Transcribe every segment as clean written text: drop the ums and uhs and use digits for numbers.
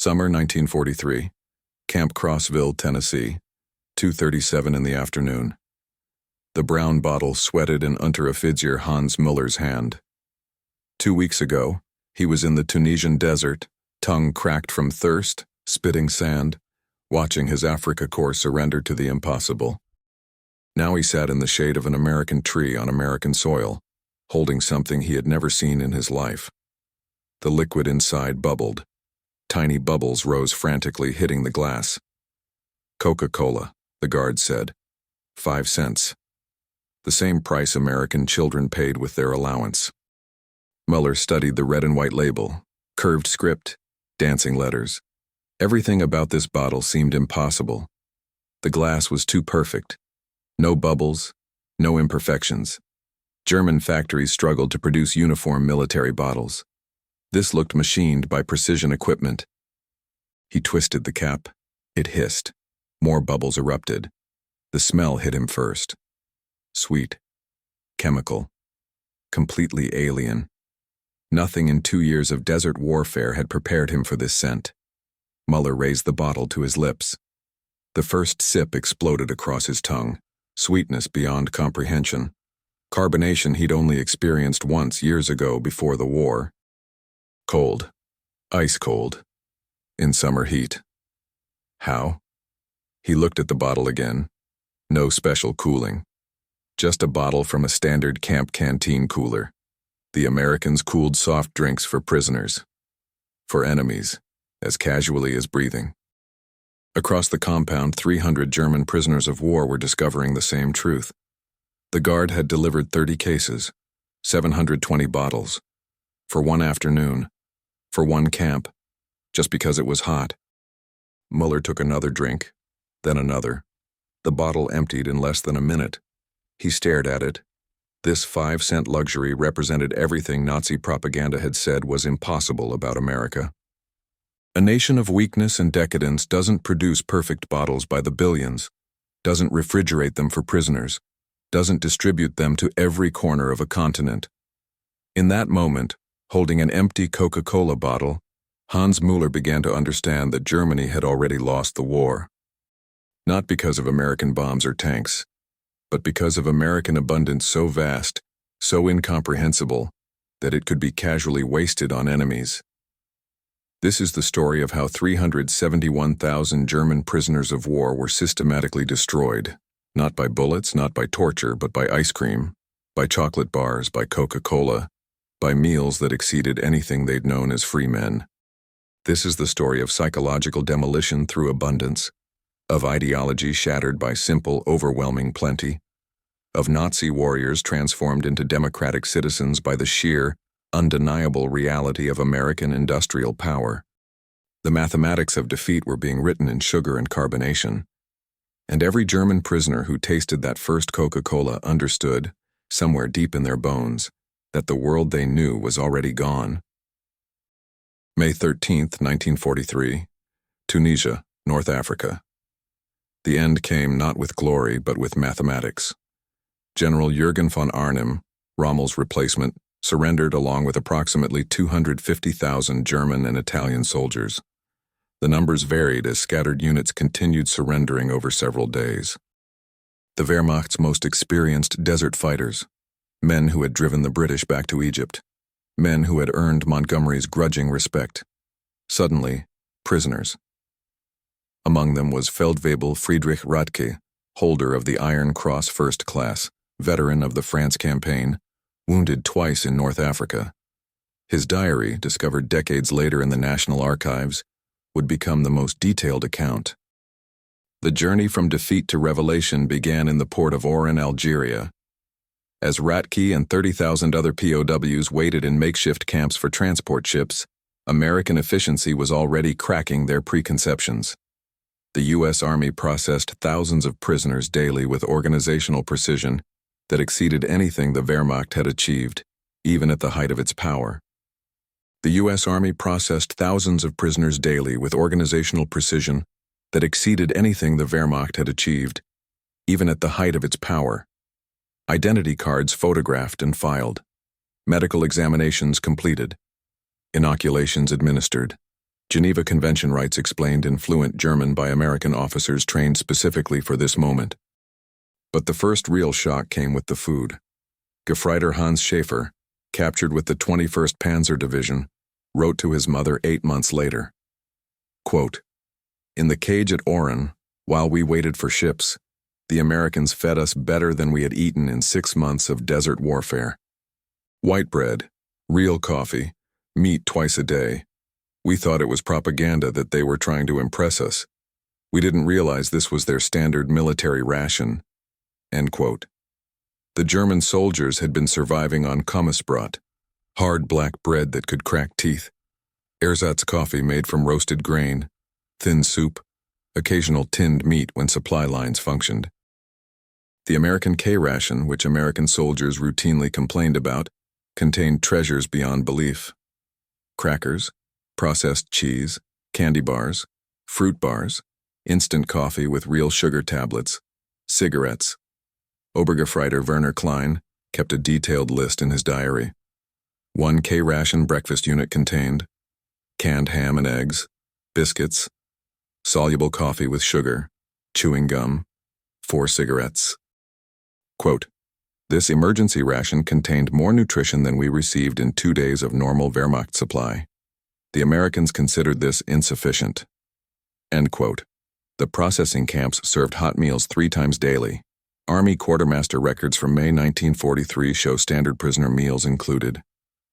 Summer 1943, Camp Crossville, Tennessee, 2:37 in the afternoon. The brown bottle sweated in Unteroffizier Hans Mueller's hand. 2 weeks ago, he was in the Tunisian desert, tongue cracked from thirst, spitting sand, watching his Africa Corps surrender to the impossible. Now he sat in the shade of an American tree on American soil, holding something he had never seen in his life. The liquid inside bubbled. Tiny bubbles rose frantically, hitting the glass. Coca-Cola, the guard said. 5 cents. The same price American children paid with their allowance. Mueller studied the red and white label, curved script, dancing letters. Everything about this bottle seemed impossible. The glass was too perfect. No bubbles, no imperfections. German factories struggled to produce uniform military bottles. This looked machined by precision equipment. He twisted the cap. It hissed. More bubbles erupted. The smell hit him first. Sweet. Chemical. Completely alien. Nothing in 2 years of desert warfare had prepared him for this scent. Mueller raised the bottle to his lips. The first sip exploded across his tongue. Sweetness beyond comprehension. Carbonation he'd only experienced once years ago before the war. Cold. Ice cold. In summer heat. How? He looked at the bottle again. No special cooling. Just a bottle from a standard camp canteen cooler. The Americans cooled soft drinks for prisoners. For enemies, as casually as breathing. Across the compound, 300 German prisoners of war were discovering the same truth. The guard had delivered 30 cases, 720 bottles, for one afternoon, for one camp, just because it was hot. Mueller took another drink, then another. The bottle emptied in less than a minute. He stared at it. This 5-cent luxury represented everything Nazi propaganda had said was impossible about America. A nation of weakness and decadence doesn't produce perfect bottles by the billions, doesn't refrigerate them for prisoners, doesn't distribute them to every corner of a continent. In that moment, holding an empty Coca-Cola bottle, Hans Mueller began to understand that Germany had already lost the war. Not because of American bombs or tanks, but because of American abundance so vast, so incomprehensible, that it could be casually wasted on enemies. This is the story of how 371,000 German prisoners of war were systematically destroyed, not by bullets, not by torture, but by ice cream, by chocolate bars, by Coca-Cola, by meals that exceeded anything they'd known as free men. This is the story of psychological demolition through abundance, of ideology shattered by simple, overwhelming plenty, of Nazi warriors transformed into democratic citizens by the sheer, undeniable reality of American industrial power. The mathematics of defeat were being written in sugar and carbonation. And every German prisoner who tasted that first Coca-Cola understood, somewhere deep in their bones, that the world they knew was already gone. May 13, 1943, Tunisia, North Africa. The end came not with glory, but with mathematics. General Jürgen von Arnim, Rommel's replacement, surrendered along with approximately 250,000 German and Italian soldiers. The numbers varied as scattered units continued surrendering over several days. The Wehrmacht's most experienced desert fighters, men who had driven the British back to Egypt, men who had earned Montgomery's grudging respect, suddenly prisoners. Among them was Feldwebel Friedrich Radke, holder of the Iron Cross First Class, veteran of the France campaign, wounded twice in North Africa. His diary, discovered decades later in the National Archives, would become the most detailed account. The journey from defeat to revelation began in the port of Oran, Algeria. As Radke and 30,000 other POWs waited in makeshift camps for transport ships, American efficiency was already cracking their preconceptions. The U.S. Army processed thousands of prisoners daily with organizational precision that exceeded anything the Wehrmacht had achieved, even at the height of its power. The U.S. Army processed thousands of prisoners daily with organizational precision that exceeded anything the Wehrmacht had achieved, even at the height of its power. Identity cards photographed and filed, medical examinations completed, inoculations administered, Geneva Convention rights explained in fluent German by American officers trained specifically for this moment. But the first real shock came with the food. Gefreiter Hans Schäfer, captured with the 21st Panzer Division, wrote to his mother 8 months later. Quote, "In the cage at Oran, while we waited for ships, the Americans fed us better than we had eaten in 6 months of desert warfare. White bread, real coffee, meat twice a day. We thought it was propaganda that they were trying to impress us. We didn't realize this was their standard military ration." End quote. The German soldiers had been surviving on Kommissbrot, hard black bread that could crack teeth, ersatz coffee made from roasted grain, thin soup, occasional tinned meat when supply lines functioned. The American K-ration, which American soldiers routinely complained about, contained treasures beyond belief. Crackers, processed cheese, candy bars, fruit bars, instant coffee with real sugar tablets, cigarettes. Obergefreiter Werner Klein kept a detailed list in his diary. 1 K-ration breakfast unit contained canned ham and eggs, biscuits, soluble coffee with sugar, chewing gum, 4 cigarettes. Quote, "This emergency ration contained more nutrition than we received in 2 days of normal Wehrmacht supply. The Americans considered this insufficient." End quote. The processing camps served hot meals 3 times daily. Army Quartermaster records from May 1943 show standard prisoner meals included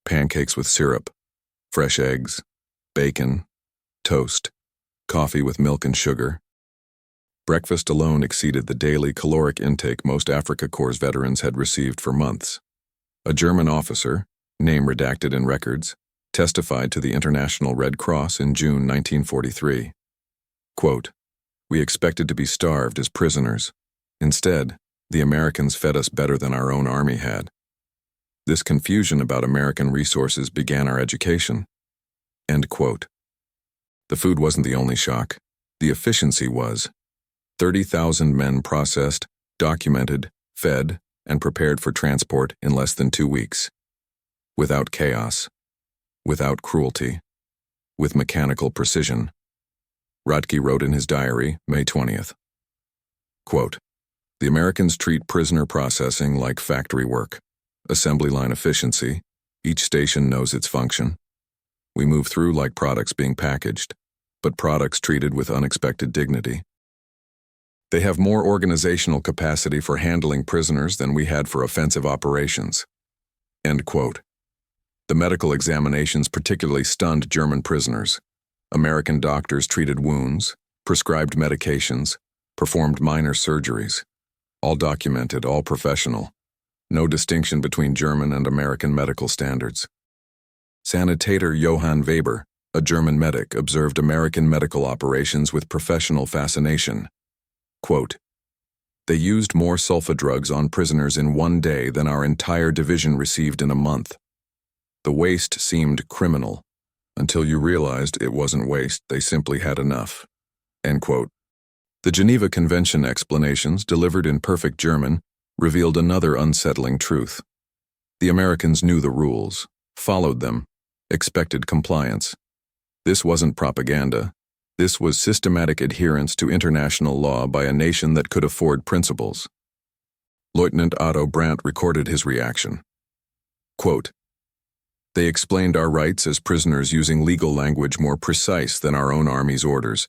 pancakes with syrup, fresh eggs, bacon, toast, coffee with milk and sugar. Breakfast alone exceeded the daily caloric intake most Africa Corps veterans had received for months. A German officer, name redacted in records, testified to the International Red Cross in June 1943. Quote, "We expected to be starved as prisoners. Instead, the Americans fed us better than our own army had. This confusion about American resources began our education." End quote. The food wasn't the only shock. The efficiency was. 30,000 men processed, documented, fed, and prepared for transport in less than 2 weeks. Without chaos. Without cruelty. With mechanical precision. Radke wrote in his diary, May 20th. Quote, "The Americans treat prisoner processing like factory work. Assembly line efficiency. Each station knows its function. We move through like products being packaged, but products treated with unexpected dignity. They have more organizational capacity for handling prisoners than we had for offensive operations." End quote. The medical examinations particularly stunned German prisoners. American doctors treated wounds, prescribed medications, performed minor surgeries. All documented, all professional. No distinction between German and American medical standards. Sanitator Johann Weber, a German medic, observed American medical operations with professional fascination. Quote, "They used more sulfa drugs on prisoners in 1 day than our entire division received in a month. The waste seemed criminal, until you realized it wasn't waste, they simply had enough." End quote. The Geneva Convention explanations, delivered in perfect German, revealed another unsettling truth. The Americans knew the rules, followed them, expected compliance. This wasn't propaganda. This was systematic adherence to international law by a nation that could afford principles. Lieutenant Otto Brandt recorded his reaction. Quote, "They explained our rights as prisoners using legal language more precise than our own army's orders.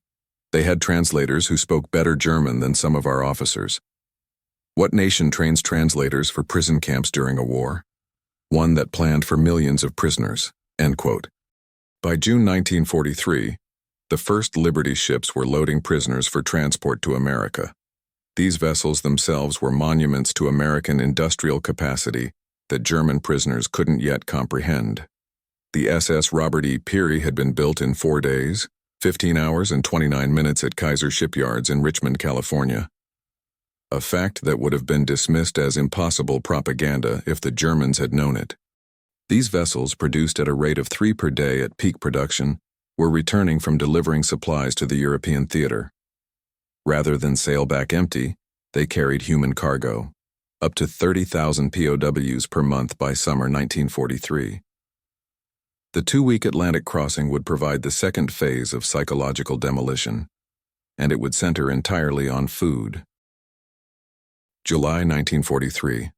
They had translators who spoke better German than some of our officers. What nation trains translators for prison camps during a war? One that planned for millions of prisoners." End quote. By June 1943, the first Liberty ships were loading prisoners for transport to America. These vessels themselves were monuments to American industrial capacity that German prisoners couldn't yet comprehend. The SS Robert E. Peary had been built in 4 days, 15 hours and 29 minutes at Kaiser Shipyards in Richmond, California. A fact that would have been dismissed as impossible propaganda if the Germans had known it. These vessels, produced at a rate of 3 per day at peak production, were returning from delivering supplies to the European theater. Rather than sail back empty, they carried human cargo, up to 30,000 POWs per month by summer 1943. The 2-week Atlantic crossing would provide the second phase of psychological demolition, and it would center entirely on food. July 1943,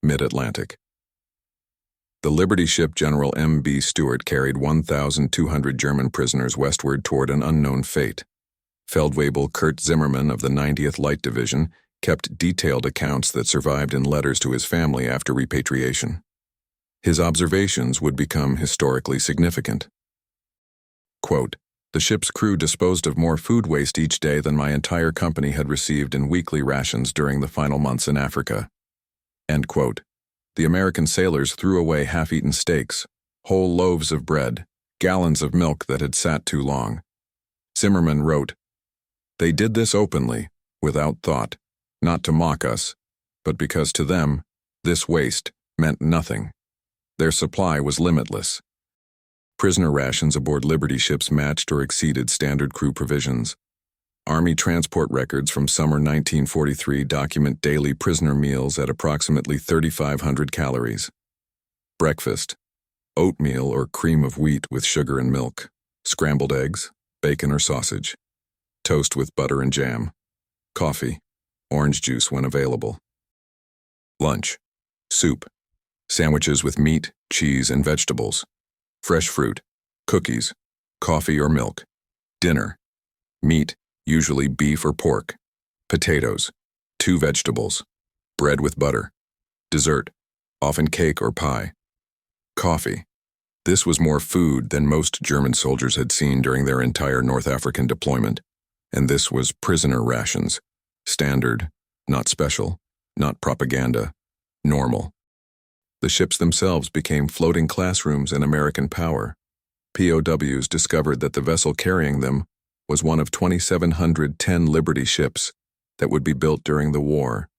Mid-Atlantic. The Liberty ship General M.B. Stewart carried 1,200 German prisoners westward toward an unknown fate. Feldwebel Kurt Zimmermann of the 90th Light Division kept detailed accounts that survived in letters to his family after repatriation. His observations would become historically significant. Quote, "The ship's crew disposed of more food waste each day than my entire company had received in weekly rations during the final months in Africa." End quote. The American sailors threw away half-eaten steaks, whole loaves of bread, gallons of milk that had sat too long. Zimmermann wrote, "They did this openly, without thought, not to mock us, but because to them, this waste meant nothing. Their supply was limitless." Prisoner rations aboard Liberty ships matched or exceeded standard crew provisions. Army transport records from summer 1943 document daily prisoner meals at approximately 3,500 calories. Breakfast: oatmeal or cream of wheat with sugar and milk, scrambled eggs, bacon or sausage, toast with butter and jam, coffee, orange juice when available. Lunch: soup, sandwiches with meat, cheese, and vegetables, fresh fruit, cookies, coffee or milk. Dinner: meat, usually beef or pork, potatoes, 2 vegetables, bread with butter. Dessert: often cake or pie. Coffee: this was more food than most German soldiers had seen during their entire North African deployment, and this was prisoner rations, standard, not special, not propaganda, normal. The ships themselves became floating classrooms in American power. POWs discovered that the vessel carrying them was one of 2,710 Liberty ships that would be built during the war,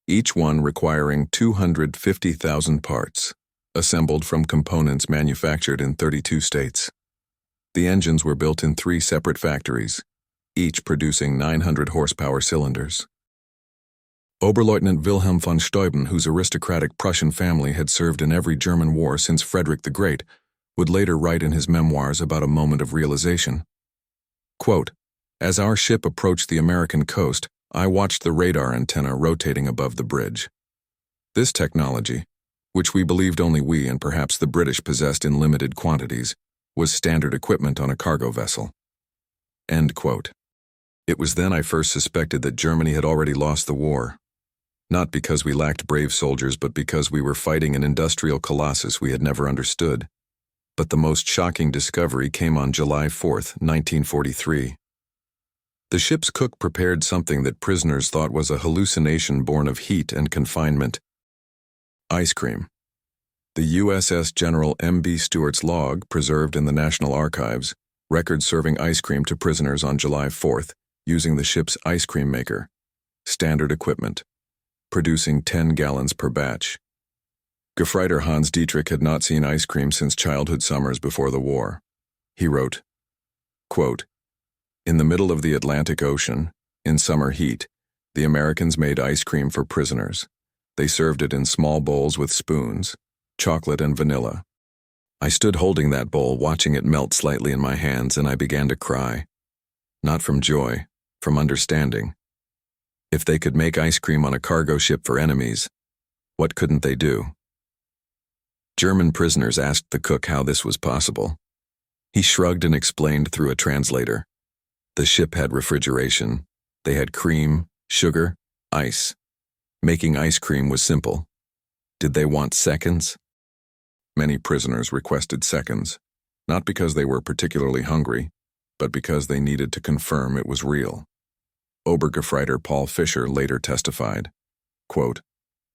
each one requiring 250,000 parts, assembled from components manufactured in 32 states. The engines were built in 3 separate factories, each producing 900 horsepower cylinders. Oberleutnant Wilhelm von Steuben, whose aristocratic Prussian family had served in every German war since Frederick the Great, would later write in his memoirs about a moment of realization. Quote, "As our ship approached the American coast, I watched the radar antenna rotating above the bridge. This technology, which we believed only we and perhaps the British possessed in limited quantities, was standard equipment on a cargo vessel." End quote. It was then I first suspected that Germany had already lost the war. Not because we lacked brave soldiers, but because we were fighting an industrial colossus we had never understood. But the most shocking discovery came on July 4th, 1943. The ship's cook prepared something that prisoners thought was a hallucination born of heat and confinement: ice cream. The USS General M.B. Stewart's log, preserved in the National Archives, records serving ice cream to prisoners on July 4th using the ship's ice cream maker, standard equipment, producing 10 gallons per batch. Gefreiter Hans Dietrich had not seen ice cream since childhood summers before the war. He wrote, quote, "In the middle of the Atlantic Ocean, in summer heat, the Americans made ice cream for prisoners. They served it in small bowls with spoons, chocolate and vanilla. I stood holding that bowl, watching it melt slightly in my hands, and I began to cry. Not from joy, from understanding. If they could make ice cream on a cargo ship for enemies, what couldn't they do?" German prisoners asked the cook how this was possible. He shrugged and explained through a translator. The ship had refrigeration. They had cream, sugar, ice. Making ice cream was simple. Did they want seconds? Many prisoners requested seconds, not because they were particularly hungry, but because they needed to confirm it was real. Obergefreiter Paul Fischer later testified, quote,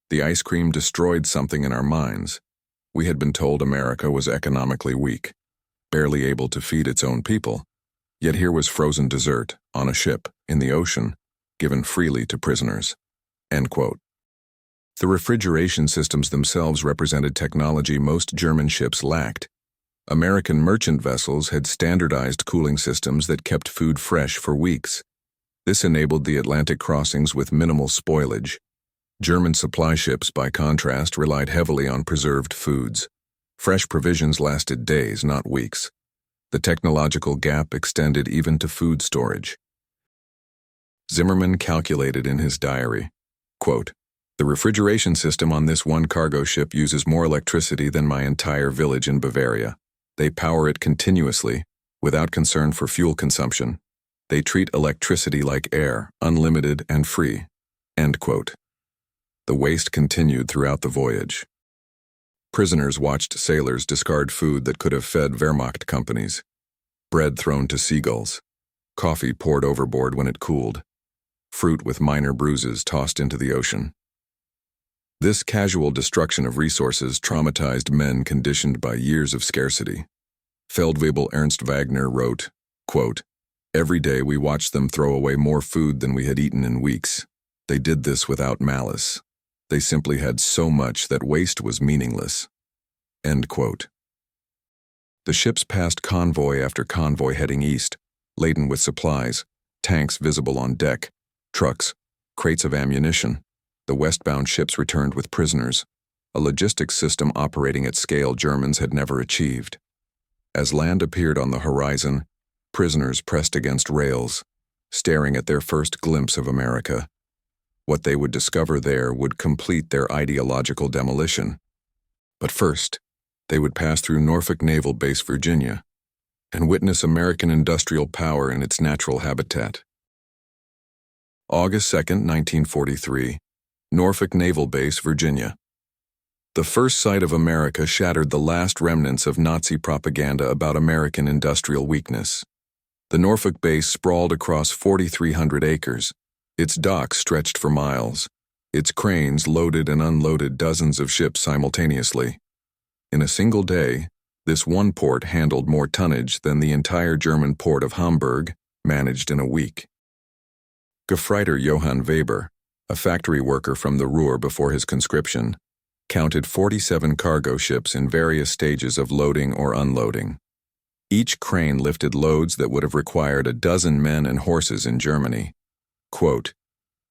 "The ice cream destroyed something in our minds. We had been told America was economically weak, barely able to feed its own people, yet here was frozen dessert, on a ship, in the ocean, given freely to prisoners." End quote. The refrigeration systems themselves represented technology most German ships lacked. American merchant vessels had standardized cooling systems that kept food fresh for weeks. This enabled the Atlantic crossings with minimal spoilage. German supply ships, by contrast, relied heavily on preserved foods. Fresh provisions lasted days, not weeks. The technological gap extended even to food storage. Zimmerman calculated in his diary, quote, "The refrigeration system on this one cargo ship uses more electricity than my entire village in Bavaria. They power it continuously, without concern for fuel consumption. They treat electricity like air, unlimited and free." End quote. The waste continued throughout the voyage. Prisoners watched sailors discard food that could have fed Wehrmacht companies. Bread thrown to seagulls. Coffee poured overboard when it cooled. Fruit with minor bruises tossed into the ocean. This casual destruction of resources traumatized men conditioned by years of scarcity. Feldwebel Ernst Wagner wrote, quote, "Every day we watched them throw away more food than we had eaten in weeks. They did this without malice. They simply had so much that waste was meaningless." End quote. The ships passed convoy after convoy heading east, laden with supplies, tanks visible on deck, trucks, crates of ammunition. The westbound ships returned with prisoners, a logistics system operating at scale Germans had never achieved. As land appeared on the horizon, prisoners pressed against rails, staring at their first glimpse of America. What they would discover there would complete their ideological demolition. But first, they would pass through Norfolk Naval Base, Virginia, and witness American industrial power in its natural habitat. August 2, 1943, Norfolk Naval Base, Virginia. The first sight of America shattered the last remnants of Nazi propaganda about American industrial weakness. The Norfolk base sprawled across 4,300 acres. Its docks stretched for miles. Its cranes loaded and unloaded dozens of ships simultaneously. In a single day, this one port handled more tonnage than the entire German port of Hamburg managed in a week. Gefreiter Johann Weber, a factory worker from the Ruhr before his conscription, counted 47 cargo ships in various stages of loading or unloading. Each crane lifted loads that would have required a dozen men and horses in Germany. Quote,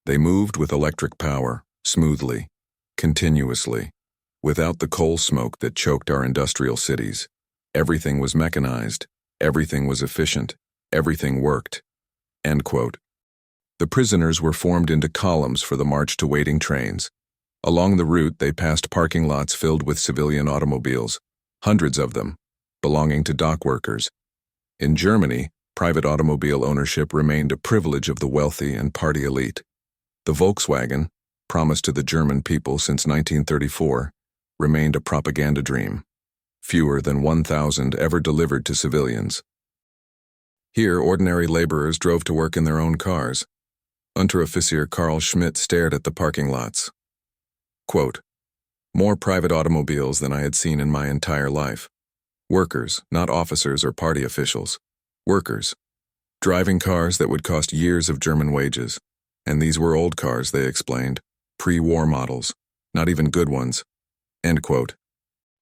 "They moved with electric power, smoothly, continuously, without the coal smoke that choked our industrial cities. Everything was mechanized, everything was efficient, everything worked." End quote. The prisoners were formed into columns for the march to waiting trains. Along the route, they passed parking lots filled with civilian automobiles, hundreds of them, belonging to dock workers. In Germany, private automobile ownership remained a privilege of the wealthy and party elite. The Volkswagen, promised to the German people since 1934, remained a propaganda dream. Fewer than 1,000 ever delivered to civilians. Here, ordinary laborers drove to work in their own cars. Unteroffizier Karl Schmidt stared at the parking lots. Quote, "More private automobiles than I had seen in my entire life. Workers, not officers or party officials. Workers. Driving cars that would cost years of German wages. And these were old cars," they explained, "pre-war models, not even good ones." End quote.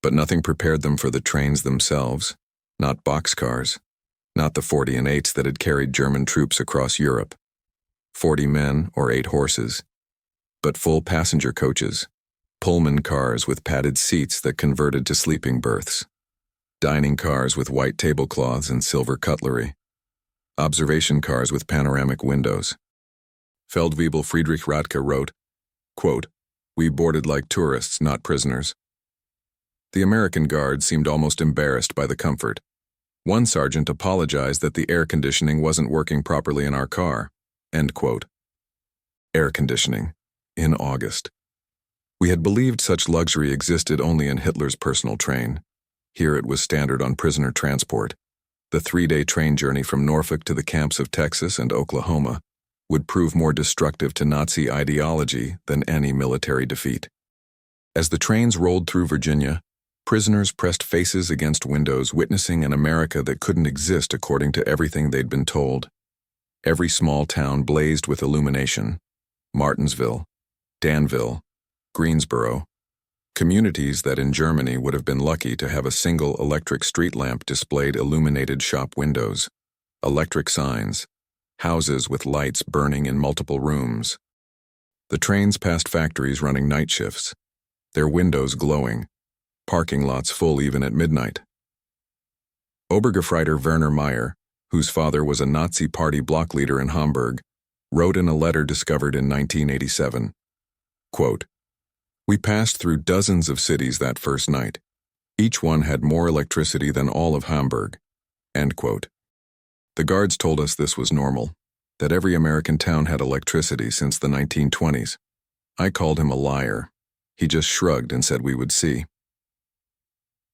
But nothing prepared them for the trains themselves, not boxcars, not the 40 and 8s that had carried German troops across Europe. 40 men or 8 horses, but full passenger coaches, Pullman cars with padded seats that converted to sleeping berths, dining cars with white tablecloths and silver cutlery, observation cars with panoramic windows. Feldwebel Friedrich Radke wrote, quote, "We boarded like tourists, not prisoners." The American guard seemed almost embarrassed by the comfort. One sergeant apologized that the air conditioning wasn't working properly in our car. End quote. Air conditioning. In August. We had believed such luxury existed only in Hitler's personal train. Here it was standard on prisoner transport. The 3-day train journey from Norfolk to the camps of Texas and Oklahoma would prove more destructive to Nazi ideology than any military defeat. As the trains rolled through Virginia, prisoners pressed faces against windows, witnessing an America that couldn't exist according to everything they'd been told. Every small town blazed with illumination. Martinsville, Danville, Greensboro, communities that in Germany would have been lucky to have a single electric street lamp displayed illuminated shop windows, electric signs, houses with lights burning in multiple rooms. The trains passed factories running night shifts, their windows glowing, parking lots full even at midnight. Obergefreiter Werner Meyer, whose father was a Nazi party block leader in Hamburg, wrote in a letter discovered in 1987, quote, "We passed through dozens of cities that first night. Each one had more electricity than all of Hamburg." End quote. The guards told us this was normal, that every American town had electricity since the 1920s. I called him a liar. He just shrugged and said we would see.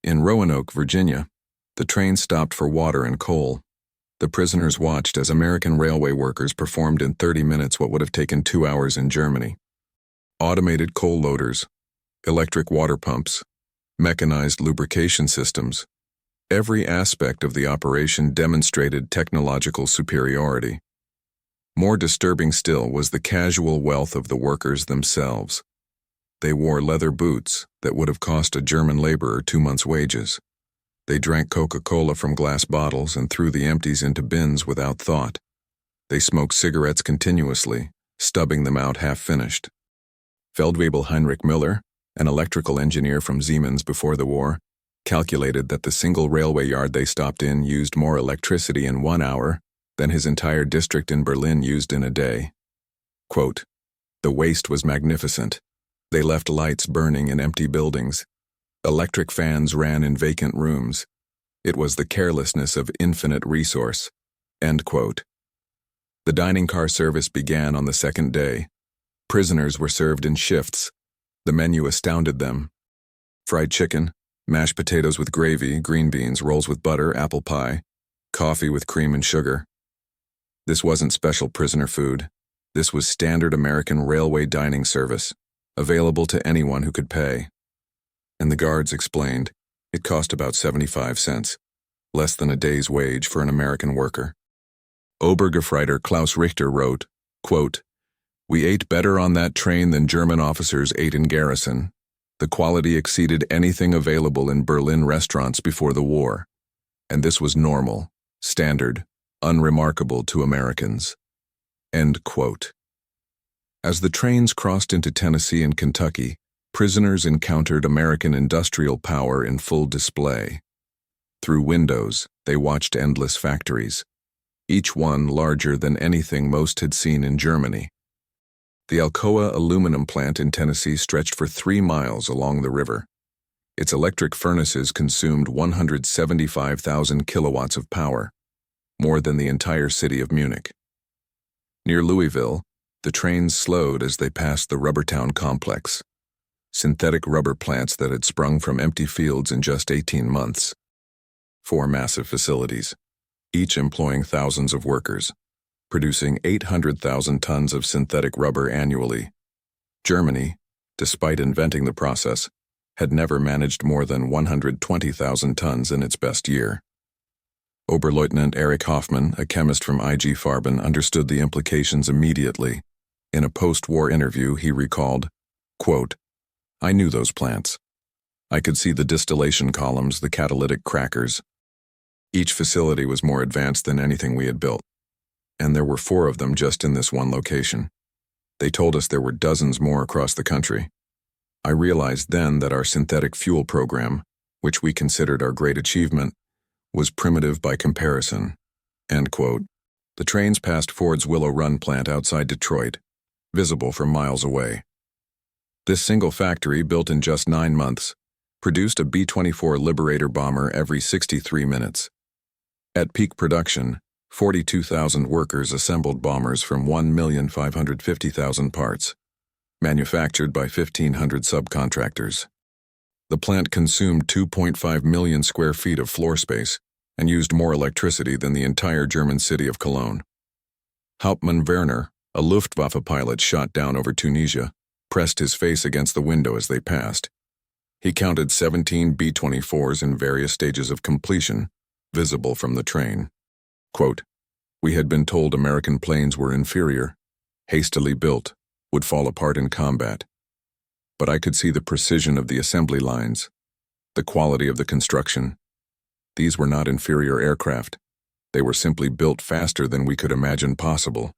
In Roanoke, Virginia, the train stopped for water and coal. The prisoners watched as American railway workers performed in 30 minutes what would have taken 2 hours in Germany. Automated coal loaders, electric water pumps, mechanized lubrication systems. Every aspect of the operation demonstrated technological superiority. More disturbing still was the casual wealth of the workers themselves. They wore leather boots that would have cost a German laborer 2 months' wages. They drank Coca-Cola from glass bottles and threw the empties into bins without thought. They smoked cigarettes continuously, stubbing them out half-finished. Feldwebel Heinrich Müller, an electrical engineer from Siemens before the war, calculated that the single railway yard they stopped in used more electricity in 1 hour than his entire district in Berlin used in a day. Quote, "The waste was magnificent. They left lights burning in empty buildings. Electric fans ran in vacant rooms. It was the carelessness of infinite resource." End quote. The dining car service began on the second day. Prisoners were served in shifts. The menu astounded them. Fried chicken, mashed potatoes with gravy, green beans, rolls with butter, apple pie, coffee with cream and sugar. This wasn't special prisoner food. This was standard American railway dining service, available to anyone who could pay. And the guards explained, it cost about 75 cents, less than a day's wage for an American worker. Obergefreiter Klaus Richter wrote, quote, "We ate better on that train than German officers ate in garrison. The quality exceeded anything available in Berlin restaurants before the war. And this was normal, standard, unremarkable to Americans." End quote. As the trains crossed into Tennessee and Kentucky, prisoners encountered American industrial power in full display. Through windows, they watched endless factories, each one larger than anything most had seen in Germany. The Alcoa aluminum plant in Tennessee stretched for 3 miles along the river. Its electric furnaces consumed 175,000 kilowatts of power, more than the entire city of Munich. Near Louisville, the trains slowed as they passed the Rubbertown complex, synthetic rubber plants that had sprung from empty fields in just 18 months. 4 massive facilities, each employing thousands of workers, producing 800,000 tons of synthetic rubber annually. Germany, despite inventing the process, had never managed more than 120,000 tons in its best year. Oberleutnant Erich Hoffmann, a chemist from IG Farben, understood the implications immediately. In a post-war interview, he recalled, quote, "I knew those plants. I could see the distillation columns, the catalytic crackers. Each facility was more advanced than anything we had built. And there were 4 of them just in this one location. They told us there were dozens more across the country. I realized then that our synthetic fuel program, which we considered our great achievement, was primitive by comparison." End quote. The trains passed Ford's Willow Run plant outside Detroit, visible from miles away. This single factory, built in just 9 months, produced a B-24 Liberator bomber every 63 minutes. At peak production, 42,000 workers assembled bombers from 1,550,000 parts, manufactured by 1,500 subcontractors. The plant consumed 2.5 million square feet of floor space and used more electricity than the entire German city of Cologne. Hauptmann Werner, a Luftwaffe pilot shot down over Tunisia, pressed his face against the window as they passed. He counted 17 B-24s in various stages of completion, visible from the train. Quote, "We had been told American planes were inferior, hastily built, would fall apart in combat. But I could see the precision of the assembly lines, the quality of the construction. These were not inferior aircraft. They were simply built faster than we could imagine possible."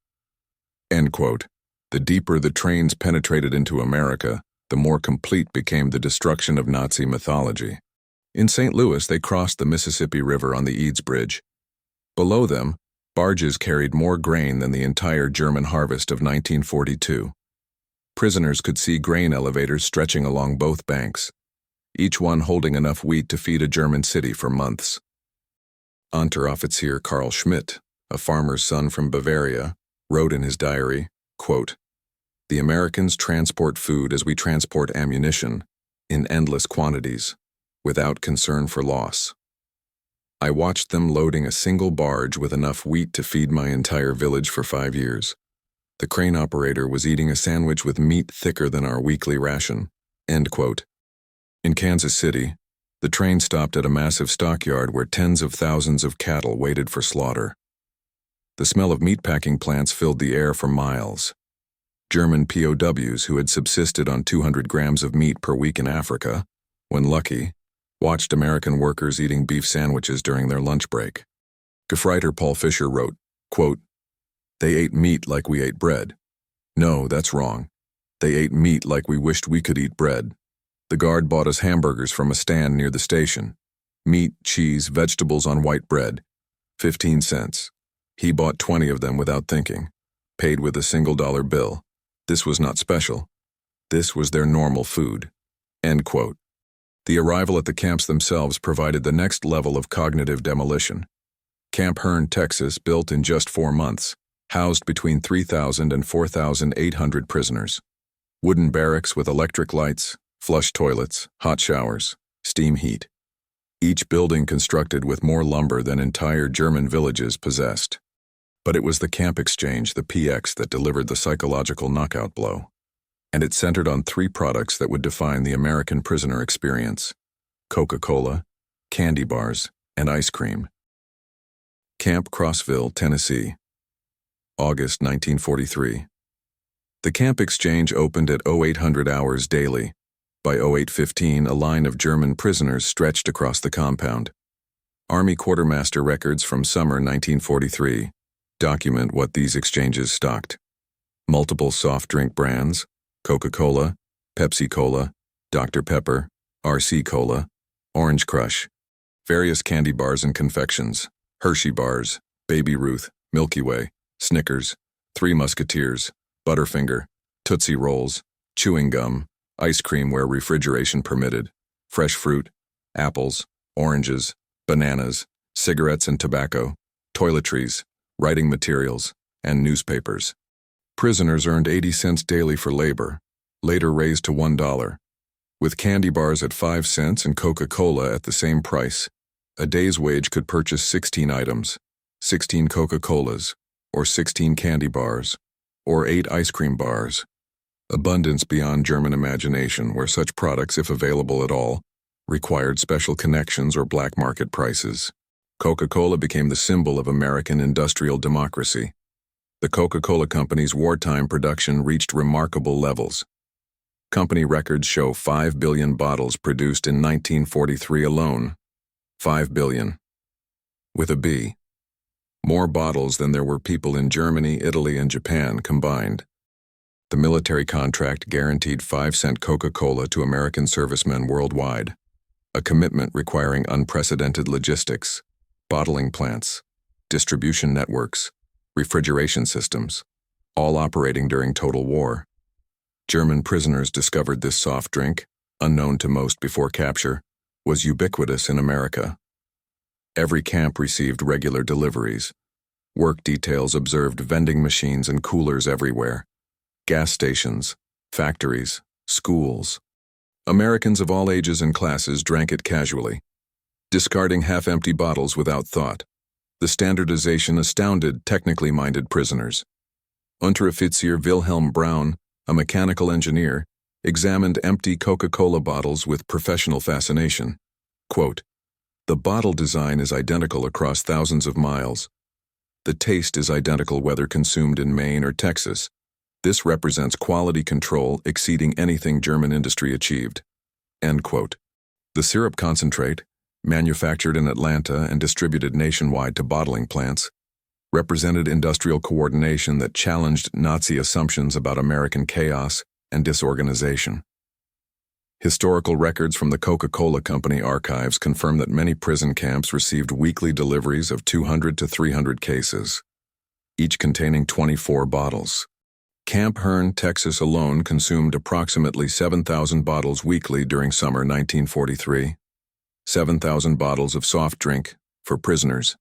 End quote. The deeper the trains penetrated into America, the more complete became the destruction of Nazi mythology. In St. Louis, they crossed the Mississippi River on the Eads Bridge. Below them, barges carried more grain than the entire German harvest of 1942. Prisoners could see grain elevators stretching along both banks, each one holding enough wheat to feed a German city for months. Unteroffizier Karl Schmidt, a farmer's son from Bavaria, wrote in his diary, quote, "The Americans transport food as we transport ammunition, in endless quantities, without concern for loss. I watched them loading a single barge with enough wheat to feed my entire village for 5 years. The crane operator was eating a sandwich with meat thicker than our weekly ration." End quote. In Kansas City, the train stopped at a massive stockyard where tens of thousands of cattle waited for slaughter. The smell of meatpacking plants filled the air for miles. German POWs who had subsisted on 200 grams of meat per week in Africa, when lucky, watched American workers eating beef sandwiches during their lunch break. Gefreiter Paul Fischer wrote, quote, "They ate meat like we ate bread. No, that's wrong. They ate meat like we wished we could eat bread. The guard bought us hamburgers from a stand near the station. Meat, cheese, vegetables on white bread. 15 cents. He bought 20 of them without thinking. Paid with a single dollar bill. This was not special. This was their normal food." End quote. The arrival at the camps themselves provided the next level of cognitive demolition. Camp Hearn, Texas, built in just 4 months, housed between 3,000 and 4,800 prisoners. Wooden barracks with electric lights, flush toilets, hot showers, steam heat. Each building constructed with more lumber than entire German villages possessed. But it was the camp exchange, the PX, that delivered the psychological knockout blow. And it centered on 3 products that would define the American prisoner experience: Coca-Cola, candy bars, and ice cream. Camp Crossville, Tennessee, August 1943. The camp exchange opened at 0800 hours daily. By 0815, a line of German prisoners stretched across the compound. Army Quartermaster records from summer 1943 document what these exchanges stocked: multiple soft drink brands, Coca-Cola, Pepsi-Cola, Dr. Pepper, RC Cola, Orange Crush, various candy bars and confections, Hershey bars, Baby Ruth, Milky Way, Snickers, Three Musketeers, Butterfinger, Tootsie Rolls, chewing gum, ice cream where refrigeration permitted, fresh fruit, apples, oranges, bananas, cigarettes and tobacco, toiletries, writing materials, and newspapers. Prisoners earned 80 cents daily for labor, later raised to $1. With candy bars at 5 cents and Coca-Cola at the same price, a day's wage could purchase 16 items, 16 Coca-Colas, or 16 candy bars, or 8 ice cream bars. Abundance beyond German imagination, where such products, if available at all, required special connections or black market prices. Coca-Cola became the symbol of American industrial democracy. The Coca-Cola Company's wartime production reached remarkable levels. Company records show 5 billion bottles produced in 1943 alone. 5 billion. With a B. More bottles than there were people in Germany, Italy, and Japan combined. The military contract guaranteed 5-cent Coca-Cola to American servicemen worldwide, a commitment requiring unprecedented logistics, bottling plants, distribution networks, refrigeration systems, all operating during total war. German prisoners discovered this soft drink, unknown to most before capture, was ubiquitous in America. Every camp received regular deliveries. Work details observed vending machines and coolers everywhere. Gas stations, factories, schools. Americans of all ages and classes drank it casually, discarding half-empty bottles without thought. The standardization astounded technically minded prisoners. Unteroffizier Wilhelm Braun, a mechanical engineer, examined empty Coca-Cola bottles with professional fascination. Quote, "The bottle design is identical across thousands of miles. The taste is identical whether consumed in Maine or Texas. This represents quality control exceeding anything German industry achieved." End quote. The syrup concentrate, manufactured in Atlanta and distributed nationwide to bottling plants, represented industrial coordination that challenged Nazi assumptions about American chaos and disorganization. Historical records from the Coca-Cola Company archives confirm that many prison camps received weekly deliveries of 200 to 300 cases, each containing 24 bottles. Camp Hearn, Texas alone consumed approximately 7,000 bottles weekly during summer 1943, 7,000 bottles of soft drink for prisoners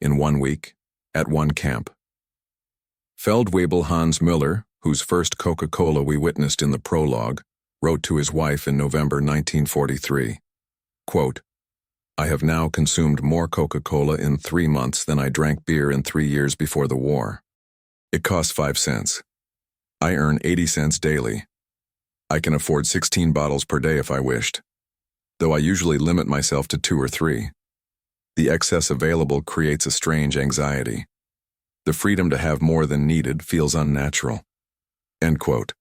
in 1 week at one camp. Feldwebel Hans Mueller, whose first Coca-Cola we witnessed in the prologue, wrote to his wife in November 1943, quote, "I have now consumed more Coca-Cola in 3 months than I drank beer in 3 years before the war. It costs 5 cents. I earn 80 cents daily. I can afford 16 bottles per day if I wished, though I usually limit myself to 2 or 3. The excess available creates a strange anxiety. The freedom to have more than needed feels unnatural." End quote.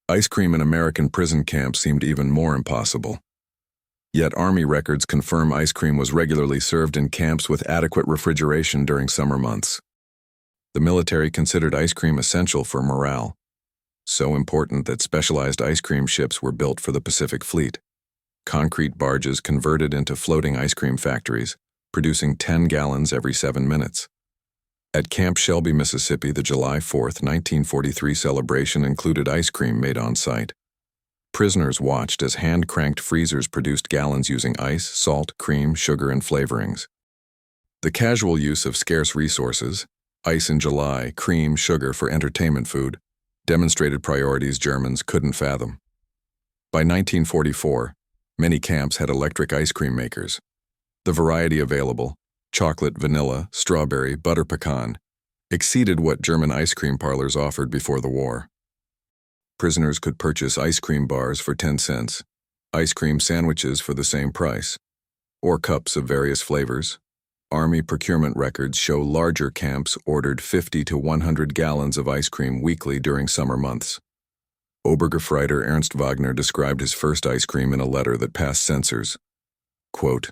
Ice cream in American prison camps seemed even more impossible. Yet Army records confirm ice cream was regularly served in camps with adequate refrigeration during summer months. The military considered ice cream essential for morale, so important that specialized ice cream ships were built for the Pacific Fleet. Concrete barges converted into floating ice cream factories, producing 10 gallons every 7 minutes. At Camp Shelby, Mississippi, the July 4, 1943 celebration included ice cream made on site. Prisoners watched as hand-cranked freezers produced gallons using ice, salt, cream, sugar, and flavorings. The casual use of scarce resources, ice in July, cream, sugar for entertainment food, demonstrated priorities Germans couldn't fathom. By 1944, many camps had electric ice cream makers. The variety available, chocolate, vanilla, strawberry, butter pecan, exceeded what German ice cream parlors offered before the war. Prisoners could purchase ice cream bars for 10 cents, ice cream sandwiches for the same price, or cups of various flavors. Army procurement records show larger camps ordered 50 to 100 gallons of ice cream weekly during summer months. Obergefreiter Ernst Wagner described his first ice cream in a letter that passed censors. Quote,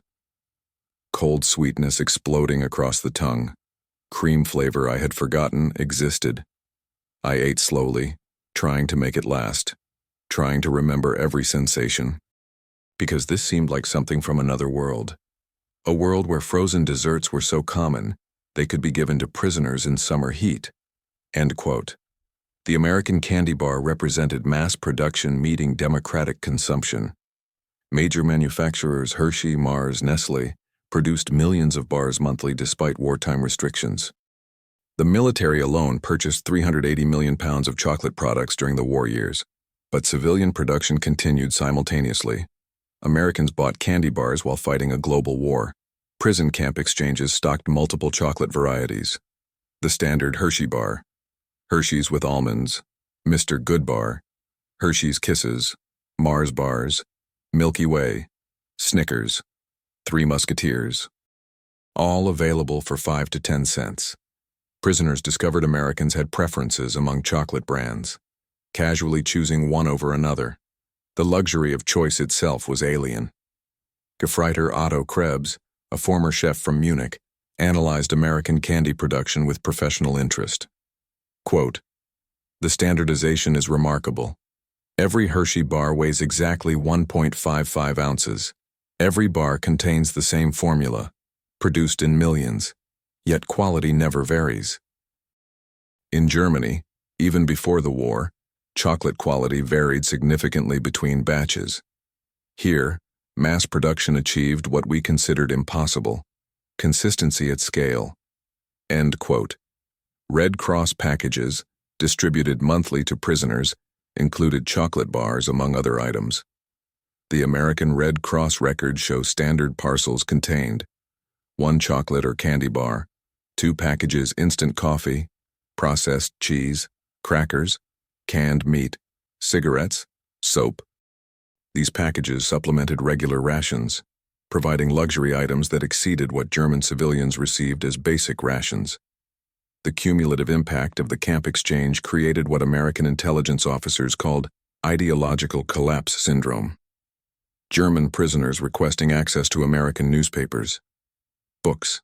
"Cold sweetness exploding across the tongue. Cream flavor I had forgotten existed. I ate slowly, trying to make it last, trying to remember every sensation, because this seemed like something from another world. A world where frozen desserts were so common, they could be given to prisoners in summer heat." End quote. The American candy bar represented mass production meeting democratic consumption. Major manufacturers Hershey, Mars, Nestle produced millions of bars monthly despite wartime restrictions. The military alone purchased 380 million pounds of chocolate products during the war years, but civilian production continued simultaneously. Americans bought candy bars while fighting a global war. Prison camp exchanges stocked multiple chocolate varieties. The standard Hershey bar, Hershey's with almonds, Mr. Good bar, Hershey's Kisses, Mars bars, Milky Way, Snickers, Three Musketeers, all available for 5 to 10 cents. Prisoners discovered Americans had preferences among chocolate brands, casually choosing one over another. The luxury of choice itself was alien. Gefreiter Otto Krebs, a former chef from Munich, analyzed American candy production with professional interest. Quote, "The standardization is remarkable. Every Hershey bar weighs exactly 1.55 ounces. Every bar contains the same formula, produced in millions, yet quality never varies." In Germany, even before the war, chocolate quality varied significantly between batches. Here, mass production achieved what we considered impossible: consistency at scale. End quote. Red Cross packages, distributed monthly to prisoners, included chocolate bars among other items. The American Red Cross records show standard parcels contained 1 chocolate or candy bar, 2 packages instant coffee, processed cheese, crackers, canned meat, cigarettes, soap. These packages supplemented regular rations, providing luxury items that exceeded what German civilians received as basic rations. The cumulative impact of the camp exchange created what American intelligence officers called ideological collapse syndrome. German prisoners requesting access to American newspapers, books,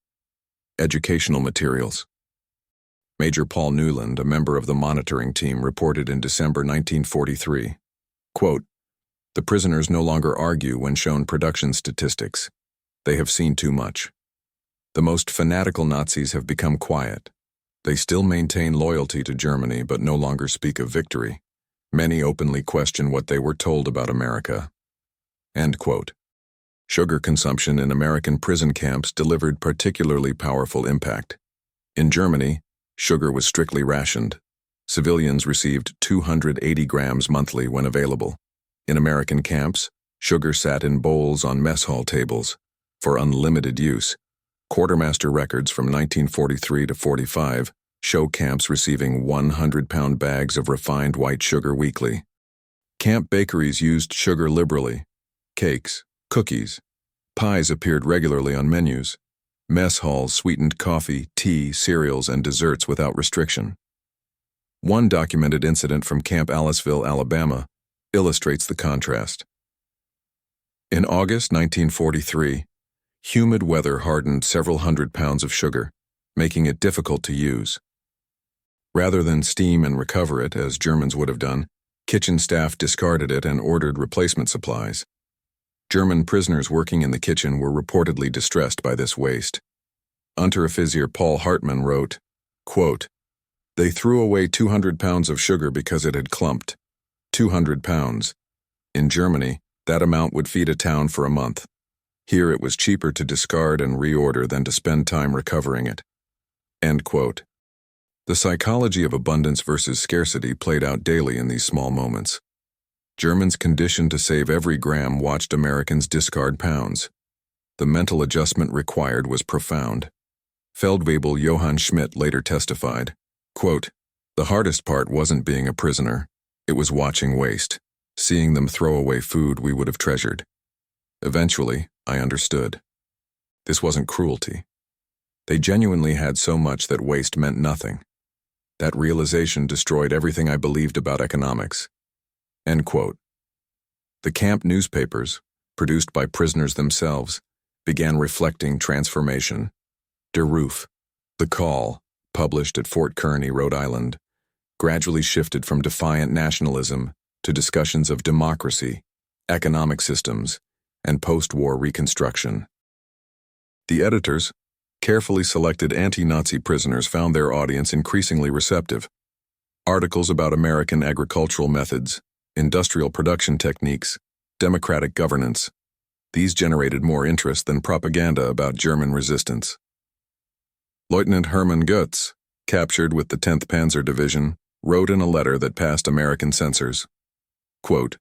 educational materials. Major Paul Newland, a member of the monitoring team, reported in December 1943, quote, The prisoners no longer argue when shown production statistics. They have seen too much. The most fanatical Nazis have become quiet. They still maintain loyalty to Germany but no longer speak of victory. Many openly question what they were told about America. End quote. Sugar consumption in American prison camps delivered particularly powerful impact. In Germany, sugar was strictly rationed. Civilians received 280 grams monthly when available. In American camps, sugar sat in bowls on mess hall tables for unlimited use. Quartermaster records from 1943 to 45 show camps receiving 100-pound bags of refined white sugar weekly. Camp bakeries used sugar liberally. Cakes, cookies, pies appeared regularly on menus. Mess halls sweetened coffee, tea, cereals, and desserts without restriction. One documented incident from Camp Aliceville, Alabama, illustrates the contrast. In August 1943, humid weather hardened several hundred pounds of sugar, making it difficult to use. Rather than steam and recover it, as Germans would have done, kitchen staff discarded it and ordered replacement supplies. German prisoners working in the kitchen were reportedly distressed by this waste. Unteroffizier Paul Hartmann wrote, quote, "They threw away 200 pounds of sugar because it had clumped. 200 pounds. In Germany, that amount would feed a town for a month. Here it was cheaper to discard and reorder than to spend time recovering it." End quote. The psychology of abundance versus scarcity played out daily in these small moments. Germans conditioned to save every gram watched Americans discard pounds. The mental adjustment required was profound. Feldwebel Johann Schmidt later testified, quote, "The hardest part wasn't being a prisoner. It was watching waste, seeing them throw away food we would have treasured. Eventually, I understood. This wasn't cruelty. They genuinely had so much that waste meant nothing. That realization destroyed everything I believed about economics." End quote. The camp newspapers, produced by prisoners themselves, began reflecting transformation. Der Ruf, The Call, published at Fort Kearny, Rhode Island, gradually shifted from defiant nationalism to discussions of democracy, economic systems, and post-war reconstruction. The editors, carefully selected anti-Nazi prisoners, found their audience increasingly receptive. Articles about American agricultural methods, industrial production techniques, democratic governance. These generated more interest than propaganda about German resistance. Lieutenant Hermann Goetz, captured with the 10th Panzer Division, wrote in a letter that passed American censors, quote,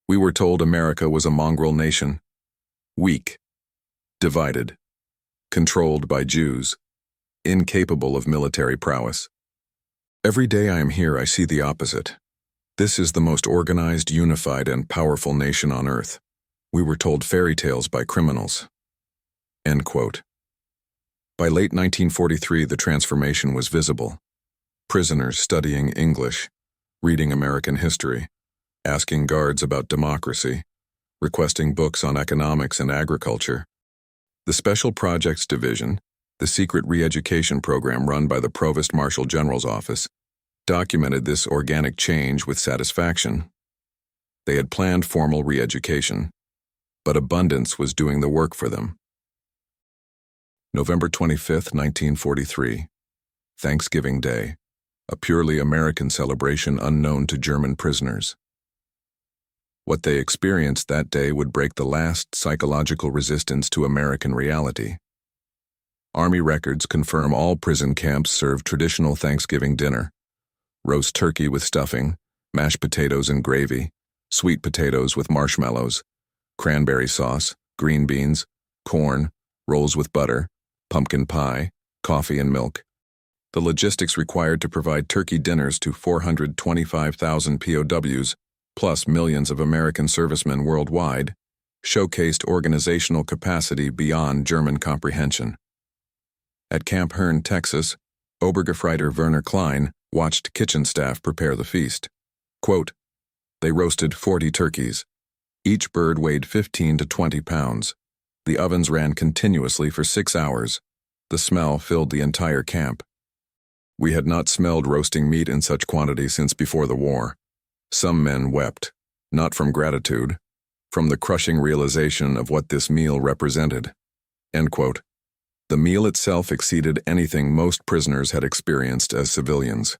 "We were told America was a mongrel nation, weak, divided, controlled by Jews, incapable of military prowess. Every day I am here, I see the opposite. This is the most organized, unified, and powerful nation on earth. We were told fairy tales by criminals." End quote. By late 1943, the transformation was visible. Prisoners studying English, reading American history, asking guards about democracy, requesting books on economics and agriculture. The Special Projects Division, the secret re-education program run by the Provost Marshal General's office, documented this organic change with satisfaction. They had planned formal re-education, but abundance was doing the work for them. November 25, 1943, Thanksgiving Day, a purely American celebration unknown to German prisoners. What they experienced that day would break the last psychological resistance to American reality. Army records confirm all prison camps served traditional Thanksgiving dinner: roast turkey with stuffing, mashed potatoes and gravy, sweet potatoes with marshmallows, cranberry sauce, green beans, corn, rolls with butter, pumpkin pie, coffee and milk. The logistics required to provide turkey dinners to 425,000 POWs, plus millions of American servicemen worldwide, showcased organizational capacity beyond German comprehension. At Camp Hearn, Texas, Obergefreiter Werner Klein watched kitchen staff prepare the feast. Quote, "They roasted 40 turkeys. Each bird weighed 15 to 20 pounds. The ovens ran continuously for 6 hours. The smell filled the entire camp. We had not smelled roasting meat in such quantity since before the war. Some men wept. Not from gratitude, from the crushing realization of what this meal represented. End quote. The meal itself exceeded anything most prisoners had experienced as civilians.